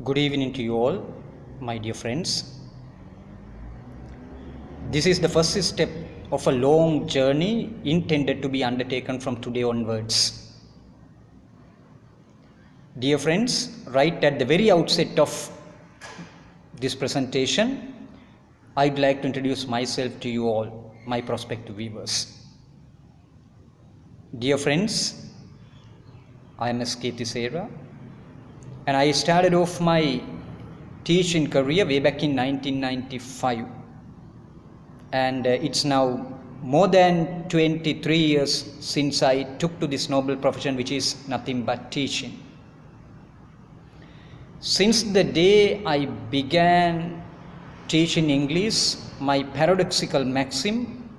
Good evening to you all, my dear friends. This is the first step of a long journey intended to be undertaken from today onwards. Dear friends, right at the very outset of this presentation, I'd like to introduce myself to you all, my prospective viewers. Dear friends, I am S.K.TISSERA, and I started off my teaching career way back in 1995. And it's now more than 23 years since I took to this noble profession, which is nothing but teaching. Since the day I began teaching English, my paradoxical maxim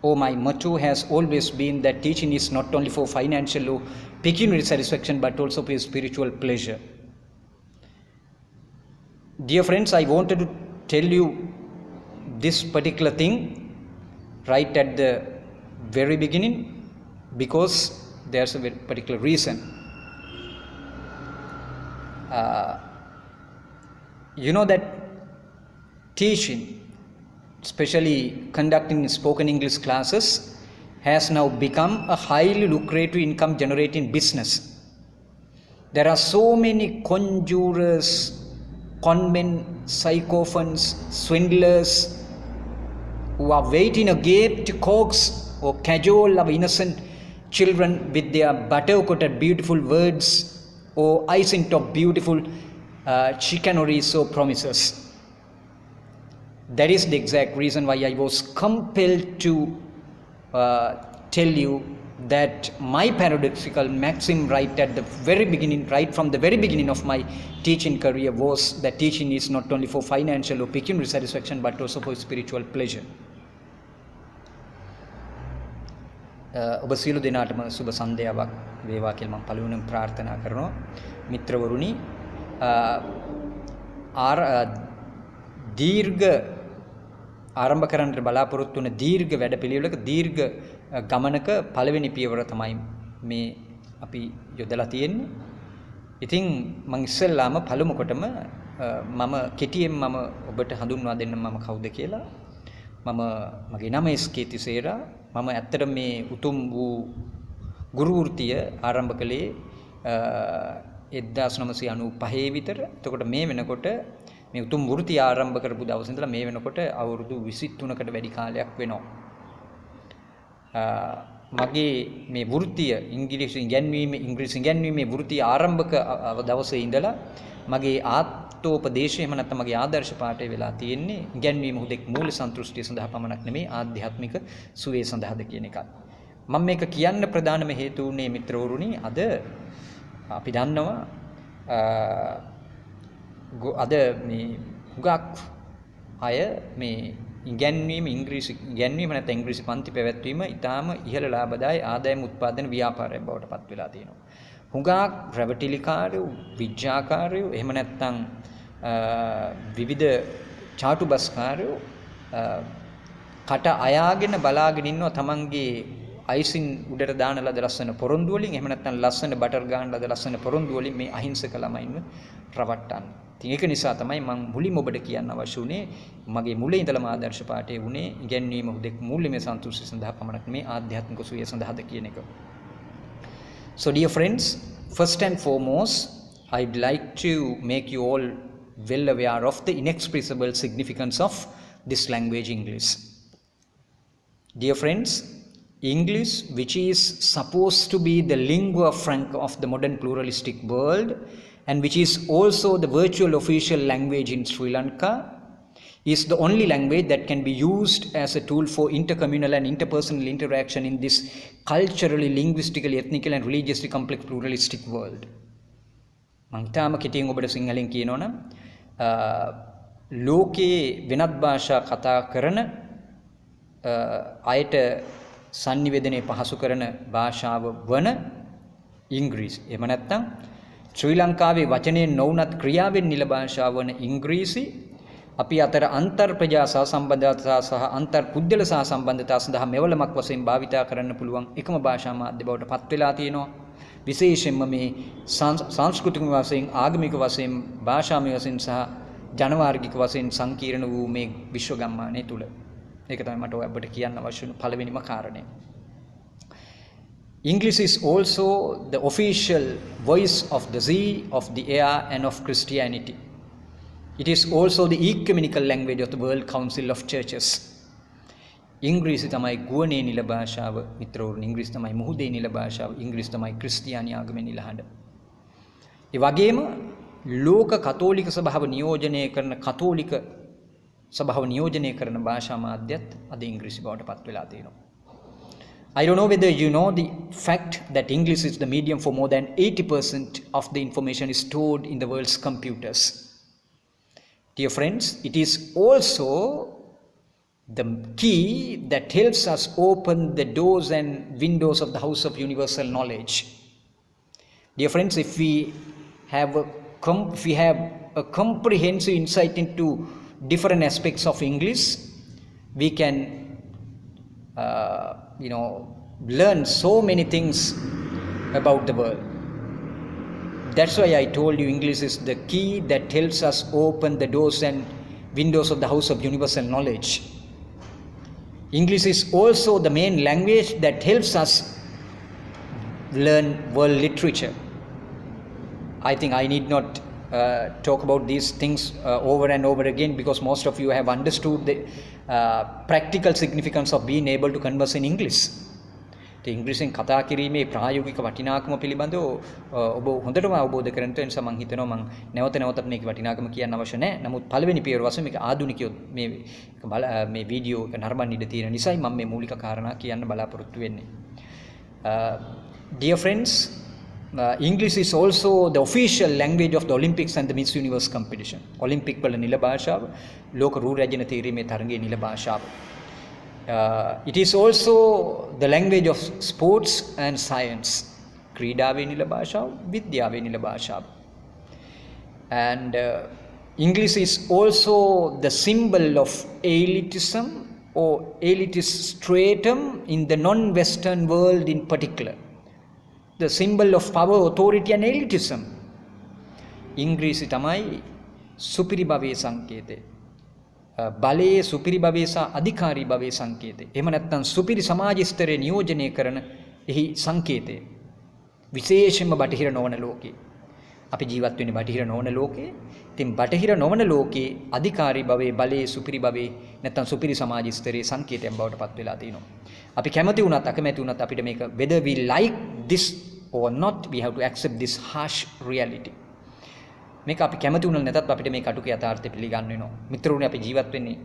or my motto has always been that teaching is not only for financial or pecuniary satisfaction but also for spiritual pleasure. Dear friends, I wanted to tell you this particular thing right at the very beginning because there's a very particular reason. You know that teaching, especially conducting spoken English classes, has now become a highly lucrative income generating business. There are so many conjurers, conmen, sycophants, swindlers who are waiting agape to coax or cajole our innocent children with their butter-coated beautiful words or icing top beautiful chicaneries or promises. That is the exact reason why I was compelled to tell you that my paradoxical maxim right at the very beginning, right from the very beginning of my teaching career, was that teaching is not only for financial or pecuniary satisfaction but also for spiritual pleasure. ඔබ සියලු දෙනාටම සුබ සන්ධ්‍යාවක් වේවා කියලා මම පළවෙනිම ප්‍රාර්ථනා කරනවා. මිත්‍රවරුනි, දීර්ඝ ආරම්භ කරන්නට බලාපොරොත්තු වන දීර්ඝ වැඩපිළිවෙලක දීර්ඝ ගමනක පළවෙනි පියවර තමයි මේ අපි යොදලා තියෙන්නේ. ඉතින් මම ඉස්සෙල්ලාම පළමු කොටම මම කෙටියෙන් මම ඔබට හඳුන්වා දෙන්න මම කවුද කියලා. මගේ නම S.K.TISSERA. මම ඇත්තට මේ උතුම් වූ ගුරු වෘත්තිය ආරම්භ කළේ 1995 විතර. එතකොට මේ වෙනකොට මේ උතුම් වෘත්තිය ආරම්භ කරපු දවසේ ඉඳලා මේ වෙනකොට අවුරුදු 23කට වැඩි කාලයක් වෙනවා. මගේ මේ වෘත්තිය ඉංග්‍රීසි ඉගැන්වීමේ වෘත්තිය ආරම්භක දවසේ ඉඳලා මගේ ආත්මෝපදේශය එහෙම නැත්නම් මගේ ආදර්ශ පාඩය වෙලා තියෙන්නේ ඉගැන්වීම හුදෙක් මූල සන්තුෂ්ටිය සඳහා පමණක් නෙමෙයි ආධ්‍යාත්මික සුවේ සඳහාද කියන එකයි. මම මේක කියන්න ප්‍රධානම හේතුව උනේ මිත්‍රවරුනි, අද අපි දන්නවා අද මේ හුඟක් අය මේ ඉංග්‍රීසි ඉගැන්වීම නැත්නම් ඉංග්‍රීසි පන්ති පැවැත්වීම ඊටාම ඉහළ ලාභදායී ආදායම් උත්පාදන ව්‍යාපාරයක් බවට පත් වෙලා තියෙනවා. හුඟක් රැවටිලිකාරයෝ, විද්‍යාකාරයෝ, එහෙම නැත්නම් විවිධ චාටුබස්කාරයෝ කට අයාගෙන බලාගෙන ඉන්නවා තමන්ගේ අයිසින් උඩට දාන ලද ලස්සන පොරොන්දු වලින්, එහෙම නැත්නම් ලස්සන බටර් ගාන ලද ලස්සන පොරොන්දු වලින් මේ අහිංසක ළමයින්ව රවට්ටන්න. ඉතින් ඒක නිසා තමයි මම මුලින්ම ඔබට කියන්න අවශ්‍ය වුණේ මගේ මුලින් ඉඳලම ආදර්ශ පාඩේ වුණේ ඉගැන්වීම හුදෙක් මූල්‍යමය සන්තුෂ්ටිය සඳහා පමණක් නෙමේ ආධ්‍යාත්මික සුවය සඳහාද කියන එක. So dear friends, first and foremost, I'd like to make you all well aware of the inexpressible significance of this language English. Dear friends, English, which is supposed to be the lingua franca of the modern pluralistic world and which is also the virtual official language in Sri Lanka, is the only language that can be used as a tool for intercommunal and interpersonal interaction in this culturally, linguistically, ethnically and religiously complex pluralistic world. මම තාම කෙටියෙන් ඔබට සිංහලෙන් කියනවනම් ලෝකයේ වෙනත් භාෂා කතා කරන අයට sannivedanaye පහසු කරන භාෂාව වන ඉංග්‍රීසි. එහෙම නැත්නම් ශ්‍රී ලංකාවේ වචනයෙන් නොවුනත් ක්‍රියාවෙන් නිල භාෂාව වන ඉංග්‍රීසි අපි අතර අන්තර් ප්‍රජා සහසම්බන්ධතා සහ අන්තර් පුද්ගල සහසම්බන්ධතා සඳහා මෙවලමක් වශයෙන් භාවිතා කරන්න පුළුවන් එකම භාෂා මාධ්‍ය බවට පත් වෙලා තියෙනවා. විශේෂයෙන්ම මේ සංස්කෘතික වශයෙන් ආගමික වශයෙන් භාෂාමය වශයෙන් සහ ජනවාර්ගික වශයෙන් සංකීර්ණ වූ මේ විශ්ව ගම්මානය තුල. ඒක තමයි මට ඔබට කියන්න අවශ්‍ය වුණු පළවෙනිම කාරණය. English is also the official voice of the sea, of the air and of Christianity. It is also the ecumenical language of the World Council of Churches. ඉංග්‍රීසි තමයි ගුවනේ නිල භාෂාව මිත්‍රවරුනි. ඉංග්‍රීසි තමයි මුහුදේ නිල භාෂාව. ඉංග්‍රීසි තමයි ක්‍රිස්තියානි ආගමේ නිල හඬ. ඒ වගේම ලෝක කතෝලික සභාව නියෝජනය කරන භාෂා මාධ්‍යත් අද ඉංග්‍රීසි බවට පත් වෙලා තියෙනවා. I don't know whether you know the fact that English is the medium for more than 80% of the information is stored in the world's computers. Dear friends, it is also the key that helps us open the doors and windows of the house of universal knowledge. Dear friends, if we have a comprehensive insight into different aspects of English, we can learn so many things about the world. That's why I told you English is the key that helps us open the doors and windows of the house of universal knowledge. English is also the main language that helps us learn world literature. I think I need not talk about these things over and over again, because most of you have understood the practical significance of being able to converse in English. ඉංග්‍රීසියෙන් කතා කිරීමේ ප්‍රායෝගික වටිනාකම පිළිබඳව ඔබ හොඳටම අවබෝධ කරගන්න තියෙන නිසා මම හිතනවා මම නැවත මේක වටිනාකම කියන්න අවශ්‍ය නැහැ. නමුත් පළවෙනි පියවර වශයෙන් මේක ආධුනිකයෝ මේ වීඩියෝ එක නරඹන්න ඉඩ තියෙන නිසායි මම මේ මූලික කාරණා කියන්න බලාපොරොත්තු වෙන්නේ. Dear friends, English is also the official language of the Olympics and the Miss Universe competition. Olympic වල නිල භාෂාව, ලෝක රූ රැජින තීරීමේ තරගයේ නිල භාෂාව. It is also the language of sports and science. ක්‍රීඩාවේ නිල භාෂාව, විද්‍යාවේ නිල භාෂාව. And English is also the symbol of elitism or elitist stratum in the non-Western world in particular. The symbol of power, authority and elitism. ඉංග්‍රීසි තමයි සුපිරි භවයේ සංකේතය. බලයේ සුපිරි භවයේ සහ අධිකාරී භවයේ සංකේතය. එහෙම නැත්නම් සුපිරි සමාජ ස්තරයේ නියෝජනය කරන එහි සංකේතය. විශේෂයෙන්ම බටහිර නොවන ලෝකේ. අපි ජීවත් වෙන්නේ බටහිර නොවන ලෝකේ. ඉතින් බටහිර නොවන ලෝකේ අධිකාරී භවයේ බලයේ සුපිරි භවයේ නැත්නම් සුපිරි සමාජ ස්තරයේ සංකේතයක් බවට පත් වෙලා තිනවා. අපි කැමති වුණත් අකමැති වුණත් අපිට මේක whether we like this or not, we have to accept this harsh reality. මේක අපි කැමති වුණත් නැතත් අපිට මේ කටුක යථාර්ථය පිළිගන්න වෙනවා. මිත්‍රෝනේ අපි ජීවත් වෙන්නේ,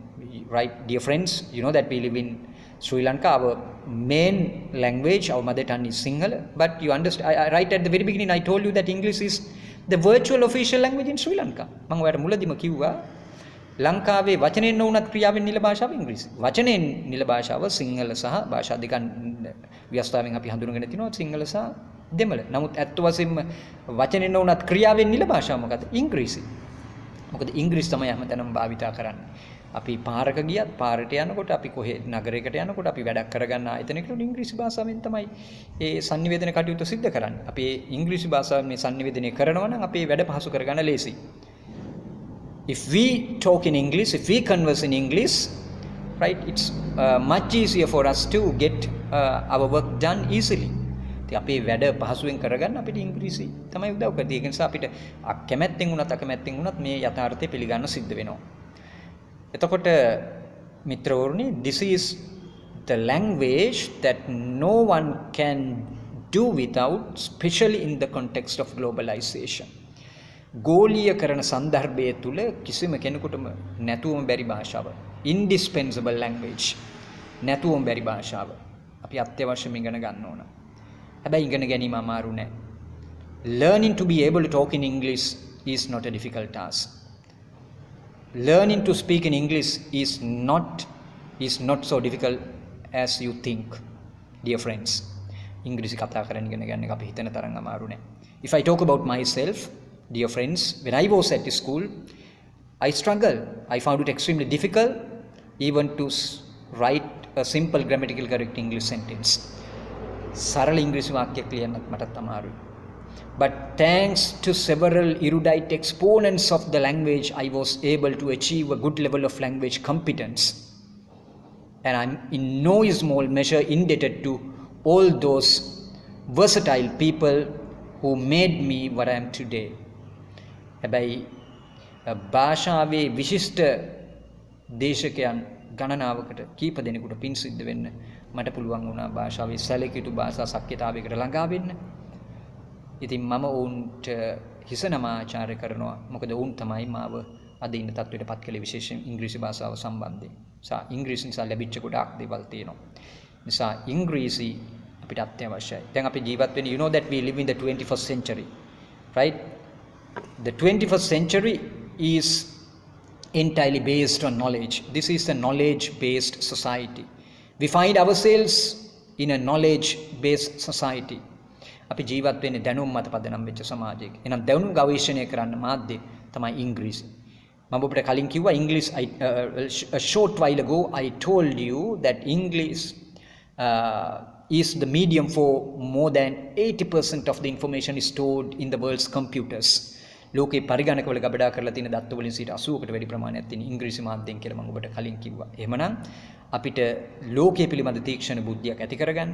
right dear friends, you know that we live in Sri Lanka. Our main language, our mother tongue is Sinhala, but you understand, right at the very beginning I told you that English is the virtual official language in Sri Lanka. මම ඔයාලට මුලදීම කිව්වා ලංකාවේ වචනෙන් නොවුනත් ක්‍රියාවෙන් නිල භාෂාව ඉංග්‍රීසි. වචනෙන් නිල භාෂාව සිංහල සහ භාෂා දෙකන් ව්‍යවස්ථාවෙන් අපි හඳුනගෙන තිනවා සිංහල සහ දෙමළ. නමුත් ඇත්ත වශයෙන්ම වචනෙන් නොවුනත් ක්‍රියාවෙන් නිල භාෂාව මොකද? ඉංග්‍රීසි. මොකද ඉංග්‍රීසි තමයි හැමතැනම භාවිතා කරන්නේ. අපි පාරක ගියත් පාරට යනකොට අපි කොහේ නගරයකට යනකොට අපි වැඩක් කරගන්න ආයතනයකට ඉංග්‍රීසි භාෂාවෙන් තමයි ඒ sannivedana කටයුතු සිද්ධ කරන්නේ. අපි ඉංග්‍රීසි භාෂාවෙන් මේ sannivedanaya කරනවා නම් අපේ වැඩ පහසු කරගන්න ලේසියි. If we talk in English, if we converse in English, right, it's much easier for us to get our work done easily. ඉතින් අපේ වැඩ පහසුවෙන් කරගන්න අපිට ඉංග්‍රීසි තමයි උදව් කරන්නේ. ඒක නිසා අපිට කැමැත්තෙන් වුණත් අකමැත්තෙන් වුණත් මේ යථාර්ථය පිළිගන්න සිද්ධ වෙනවා. එතකොට මිත්‍රවරුනි, this is the language that no one can do without, especially in the context of globalization. ගෝලීයකරණ සන්දර්භය තුල කිසිම කෙනෙකුටම නැතුවම බැරි භාෂාව. indispensable language. නැතුවම බැරි භාෂාව. අපි අත්‍යවශ්‍යම ඉගෙන ගන්න ඕන. හැබැයි ඉගෙන ගැනීම අමාරු නෑ. Learning to be able to talk in English is not a difficult task. Learning to speak in English is not so difficult as you think, dear friends. ඉංග්‍රීසි කතා කරන්න ඉගෙන ගන්න එක අපි හිතන තරම් අමාරු නෑ. If I talk about myself, dear friends, when I was at school, I struggled. I found it extremely difficult even to write a simple grammatical correct English sentence. සරල ඉංග්‍රීසි වාක්‍යයක් ලියන්නත් මටත් අමාරුයි. But thanks to several erudite exponents of the language, I was able to achieve a good level of language competence. And I'm in no small measure indebted to all those versatile people who made me what I am today. හැබැයි භාෂාවේ විශිෂ්ට දේශකයන් ගණනාවකට කීප දෙනෙකුට පින් සිද්ධ වෙන්න මට පුළුවන් වුණා භාෂාවේ සැලකිය යුතු භාෂා ශක්්‍යතාවයකට ළඟා වෙන්න. ඉතින් මම ඔවුන්ට හිස නමාචාරය කරනවා. මොකද ඔවුන් තමයි මාව අද ඉන්න තත්ත්වයට පත් කළේ විශේෂයෙන් ඉංග්‍රීසි භාෂාව සම්බන්ධයෙන්. නිසා ඉංග්‍රීසි නිසා ලැබිච්ච ගොඩාක් දේවල් තියෙනවා. නිසා ඉංග්‍රීසි අපිට අත්‍යවශ්‍යයි. දැන් අපි ජීවත් වෙන්නේ, you know that we live in the 21st century, right? The 21st century is entirely based on knowledge. This is a knowledge-based society. We find ourselves in a knowledge-based society. අපි ජීවත් වෙන්නේ දැනුම් මත පදනම් වෙච්ච සමාජයක. එහෙනම් දැනුම් ගවේෂණය කරන්න මාධ්‍ය තමයි ඉංග්‍රීසි. මම ඔබට කලින් කිව්වා English, a short while ago I told you that English is the medium for more than 80% of the information is stored in the world's computers. ලෝකේ පරිගණකවල ගබඩා කරලා තියෙන දත්ත වලින් 80කට වැඩි ප්‍රමාණයක් තියෙන ඉංග්‍රීසි මාධ්‍යයෙන් කියලා මම ඔබට කලින් කිව්වා. එහෙමනම් අපිට ලෝකයේ පිළිබඳ තීක්ෂණ බුද්ධියක් ඇති කරගන්න,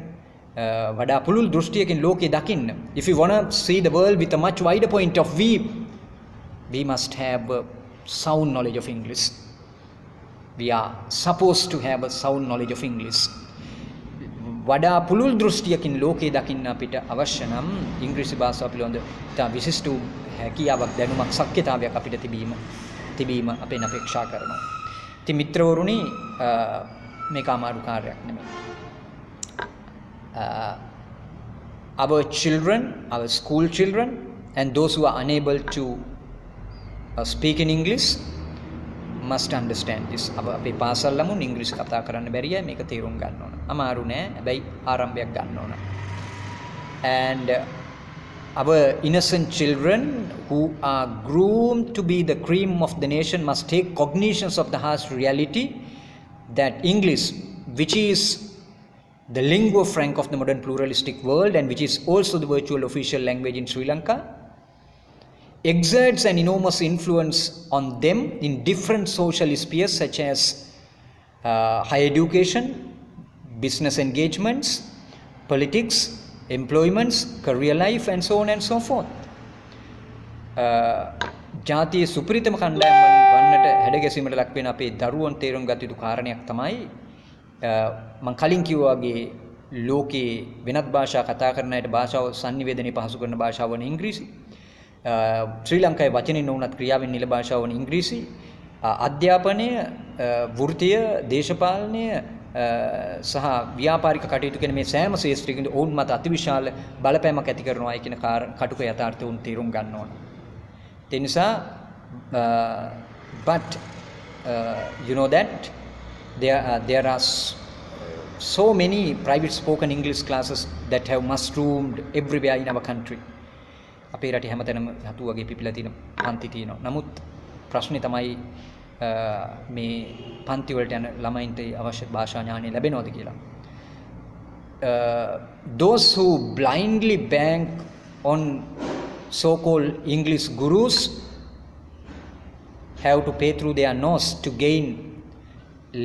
වඩා පුළුල් දෘෂ්ටියකින් ලෝකේ දකින්න. If you want to see the world with a much wider point of view, we must have a sound knowledge of English. We are supposed to have a sound knowledge of English. වඩා පුළුල් දෘෂ්ටියකින් ලෝකේ දකින්න අපිට අවශ්‍ය නම් ඉංග්‍රීසි භාෂාව පිළිබඳ තා විශිෂ්ට හැකියාවක්, දැනුමක්, ශක්්‍යතාවයක් අපිට තිබීම අපෙන් අපේක්ෂා කරනවා. ඉතින් මිත්‍රවරුනි, මේක අමාරු කාර්යයක් නෙමෙයි. Our children, our school children, and those who are unable to speak in English must understand this. අපේ පාසල් ළමුන් ඉංග්‍රීසි කතා කරන්න බැරිය, මේක තේරුම් ගන්න ඕන. අමාරු නෑ, හැබැයි ආරම්භයක් ගන්න ඕන. And our innocent children who are groomed to be the cream of the nation must take cognizance of the harsh reality that English, which is the lingua franca of the modern pluralistic world and which is also the virtual official language in Sri Lanka, exerts an enormous influence on them in different social spheres such as higher education, business engagements, politics, employments, career life, and so on and so forth. ජාතියේ සුපිරිතම කණ්ඩායම් වන්නට හැඩගැසීමට ලක් වෙන අපේ දරුවන් තේරුම් ගත යුතු කාරණයක් තමයි මම කලින් කිව්වා වගේ ලෝකේ වෙනත් භාෂා කතා කරන අයට භාෂාව sannivedanaya පහසු කරන භාෂාව වන ඉංග්‍රීසි. ශ්‍රී ලංකාවේ වචනින් නොවුනත් ක්‍රියාවෙන් නිල භාෂාව වන ඉංග්‍රීසි. අධ්‍යාපනය, වෘත්තීය, දේශපාලනය සහ ව්‍යාපාරික කටයුතු කියන මේ සෑම ශාස්ත්‍රයකින්ද ඔවුන් මත අතිවිශාල බලපෑමක් ඇති කරනවා කියන කටුක යථාර්ථය උන් තේරුම් ගන්න ඕන. ඒ නිසා but you know that there are so many private spoken English classes that have mushroomed everywhere in our country. අපේ රටේ හැමතැනම හතු වගේ පිපිලා තියෙන පන්ති තියෙනවා. නමුත් ප්‍රශ්නේ තමයි මේ පන්ති වලට යන ළමයින්ට අවශ්‍ය භාෂා ඥානය ලැබෙනවද කියලා. Those who blindly bank on so-called English gurus have to pay through their nose to gain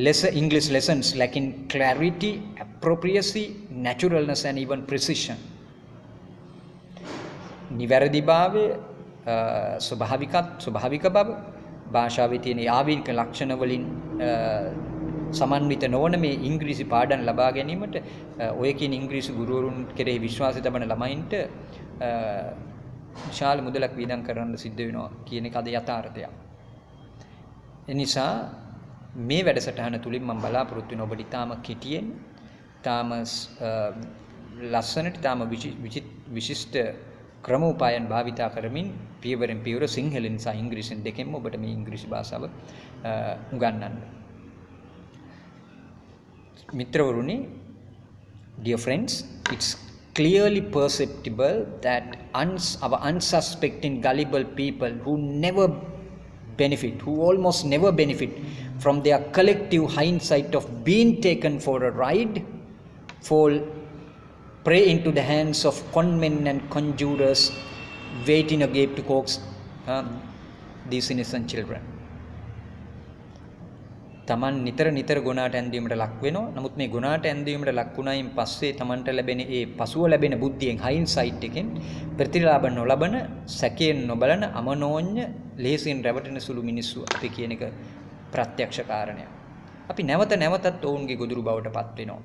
lesser English lessons lacking clarity, appropriacy, naturalness and even precision. නිවැරදිභාවය, ස්වභාවික බව, භාෂාවේ තියෙන ආවේනික ලක්ෂණ වලින් සමන්විත නොවන මේ ඉංග්‍රීසි පාඩම් ලබා ගැනීමට ඔය කියන ඉංග්‍රීසි ගුරුවරුන් කෙරෙහි විශ්වාසය තබන ළමයින්ට විශාල මුදලක් වියදම් කරන්න සිද්ධ වෙනවා කියන එක අද යථාර්ථයක්. ඒ නිසා මේ වැඩසටහන තුලින් මම බලාපොරොත්තු වෙන ඔබට ඊටාම කෙටියෙන්, ඊටාම ලස්සනට, ඊටාම විශිෂ්ට ක්‍රමෝපායන් භාවිතා කරමින් පියවරෙන් පියවර සිංහලෙන් සහ ඉංග්‍රීසියෙන් දෙකෙන්ම ඔබට මේ ඉංග්‍රීසි භාෂාව උගන්වන්න. මිත්‍රවරුනි, dear friends, it's clearly perceptible that our unsuspecting gullible people who almost never benefit from their collective hindsight of being taken for a ride, fall prey into the hands of conmen and conjurers waiting agape to coax these innocent children. තමන් නිතර ගුණාට ඇන්දීමට ලක් වෙනවා. නමුත් මේ ගුණාට ඇන්දීමට ලක් වුණායින් පස්සේ තමන්ට ලැබෙන ඒ පසුව ලැබෙන බුද්ධියෙන් හයින්සයිට් එකෙන් ප්‍රතිලාභ නොලබන, සැකයෙන් නොබලන, අමනෝඤ්ඤ, ලේසියෙන් රැවටෙන සුළු මිනිස්සු අපි කියන එක ප්‍රත්‍යක්ෂ කාරණයක්. අපි නැවතත් ඔවුන්ගේ ගොදුරු බවට පත් වෙනවා.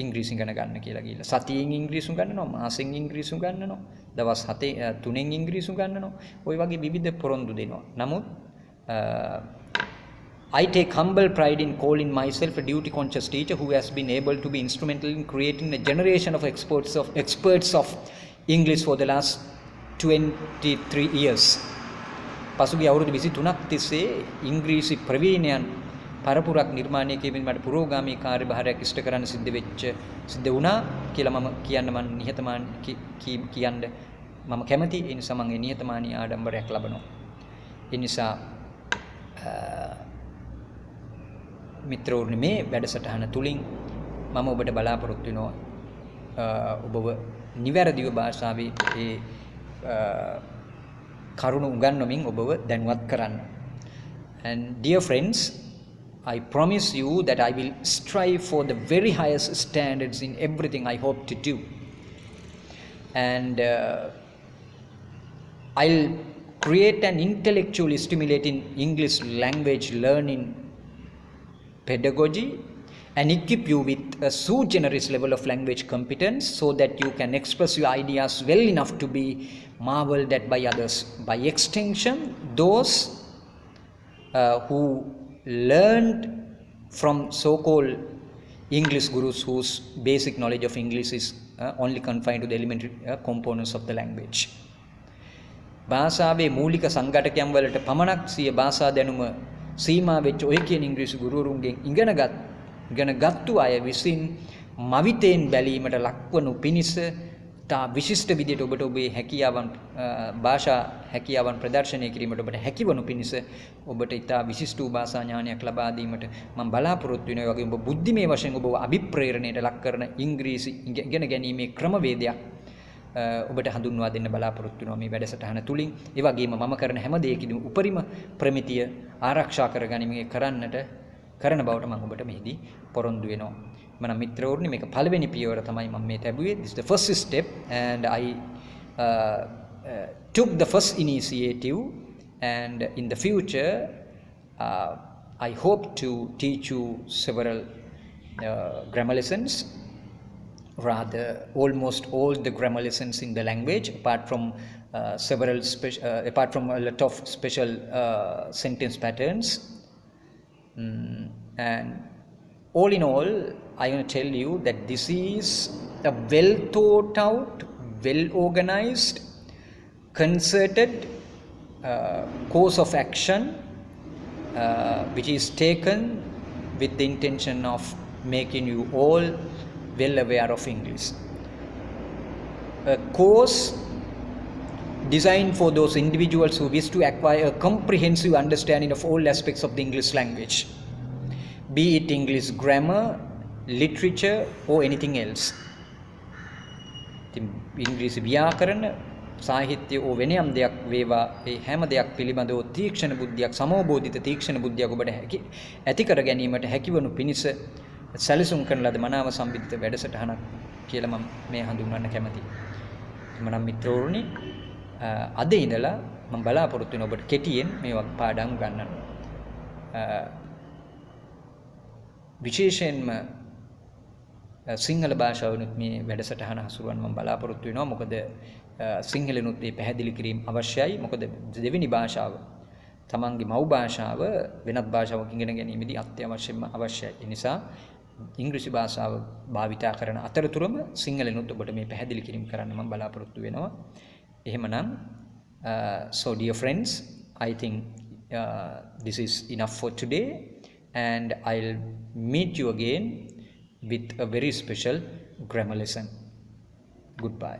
ඉංග්‍රීසි ඉගෙන ගන්න කියලා ගිහලා සතියෙන් ඉංග්‍රීසි ගන්නනවා, මාසෙන් ඉංග්‍රීසි ගන්නනවා, දවස් 3න් ඉංග්‍රීසි ගන්නනවා. ওই වගේ විවිධ පොරොන්දු දෙනවා. නමුත් I take humble pride in calling myself a duty-conscious teacher who has been able to be instrumental in creating a generation of experts of English for the last 23 years. පසුගිය අවුරුදු 23ක් තිස්සේ ඉංග්‍රීසි ප්‍රවීණයන් පරපුරක් නිර්මාණය කිරීමෙන් මට පුරෝගාමී කාර්යභාරයක් ඉෂ්ට කරන්න සිද්ධ වුණා කියලා මම කියන්න මම කැමති. ඒ නිසා මම නිහතමානී ආඩම්බරයක් ලබනවා. ඒ නිසා මිත්‍රෝනි මේ වැඩසටහන තුලින් මම ඔබට බලාපොරොත්තු වෙනවා ඔබව නිවැරදිව භාෂාවේ ඒ කරුණ උගන්වමින් ඔබව දැනුවත් කරන්න. And dear friends, I promise you that I will strive for the very highest standards in everything I hope to do. And I'll create an intellectually stimulating English language learning pedagogy and equip you with a sui generis level of language competence so that you can express your ideas well enough to be marveled at by others. By extension, those who learned from so-called English gurus whose basic knowledge of English is only confined to the elementary components of the language. භාෂාවේ මූලික සංඝටකයන් වලට පමණක් සිය භාෂා දැනුම සීමා වෙච්ච ඔය කියන ඉංග්‍රීසි ගුරුවරුන්ගෙන් ඉගෙනගත්තු අය විසින් මවිතයෙන් බැලීමට ලක්වනු පිණිස තා විශිෂ්ට විදියට ඔබට ඔබේ හැකියාවන් භාෂා හැකියාවන් ප්‍රදර්ශනය කිරීමට ඔබට හැකිවනු පිණිස ඔබට ඉතා විශිෂ්ට වූ භාෂා ඥානයක් ලබා දීමට මම බලාපොරොත්තු වෙනවා. ඒ වගේම ඔබ බුද්ධිමය වශයෙන් ඔබව අභිප්‍රේරණයට ලක් කරන ඉංග්‍රීසි ඉගෙන ගැනීමේ ක්‍රමවේදයක් ඔබට හඳුන්වා දෙන්න බලාපොරොත්තු වෙනවා මේ වැඩසටහන තුලින්. ඒ වගේම මම කරන හැම දෙයකදීම උපරිම ප්‍රමිතිය ආරක්ෂා කරගනිමින් කරන බවට මම ඔබට මෙහිදී පොරොන්දු වෙනවා. මම මිත්‍රවරුනි මේක පළවෙනි පියවර තමයි මම මේ ලැබුවේ. This is the first step and I took the first initiative and in the future I hope to teach you several grammar lessons, rather almost all the grammar lessons in the language apart from a lot of special sentence patterns. And all in all, I want to tell you that this is a well thought out, well organized, concerted course of action which is taken with the intention of making you all well aware of English. A course designed for those individuals who wish to acquire a comprehensive understanding of all aspects of the English language, be it English grammar, literature or anything else. ඉංග්‍රීසි ව්‍යාකරණ, සාහිත්‍ය ඕ වෙනයම් දෙයක් වේවා, ඒ හැම දෙයක් පිළිබඳව තීක්ෂණ බුද්ධියක්, සමෝබෝධිත තීක්ෂණ බුද්ධියක් ඔබට ඇති කර ගැනීමට හැකිවනු පිණිස සැලසුම් කරන ලද මනාව සම්බන්ධිත වැඩසටහනක් කියලා මම මේ හඳුන්වන්න කැමතියි. එමනම් මිත්‍රවරුනි, අද ඉඳලා මම බලාපොරොත්තු වෙන ඔබට කෙටියෙන් මේවා පාඩම් ගන්නන්න. විශේෂයෙන්ම සිංහල භාෂාවනුත් මේ වැඩසටහන හසුරුවන්න මම බලාපොරොත්තු වෙනවා. මොකද සිංහලනුත් මේ පැහැදිලි කිරීම අවශ්‍යයි. මොකද දෙවෙනි භාෂාව තමන්ගේ මව් භාෂාව වෙනත් භාෂාවක ඉගෙන ගැනීමේදී අත්‍යවශ්‍යම අවශ්‍යයි. ඒ නිසා ඉංග්‍රීසි භාෂාව භාවිතා කරන අතරතුරම සිංහලනුත් ඔබට මේ පැහැදිලි කිරීම කරන්න මම බලාපොරොත්තු වෙනවා. එහෙමනම් so dear friends, I think this is enough for today and I'll meet you again with a very special grammar lesson. Goodbye.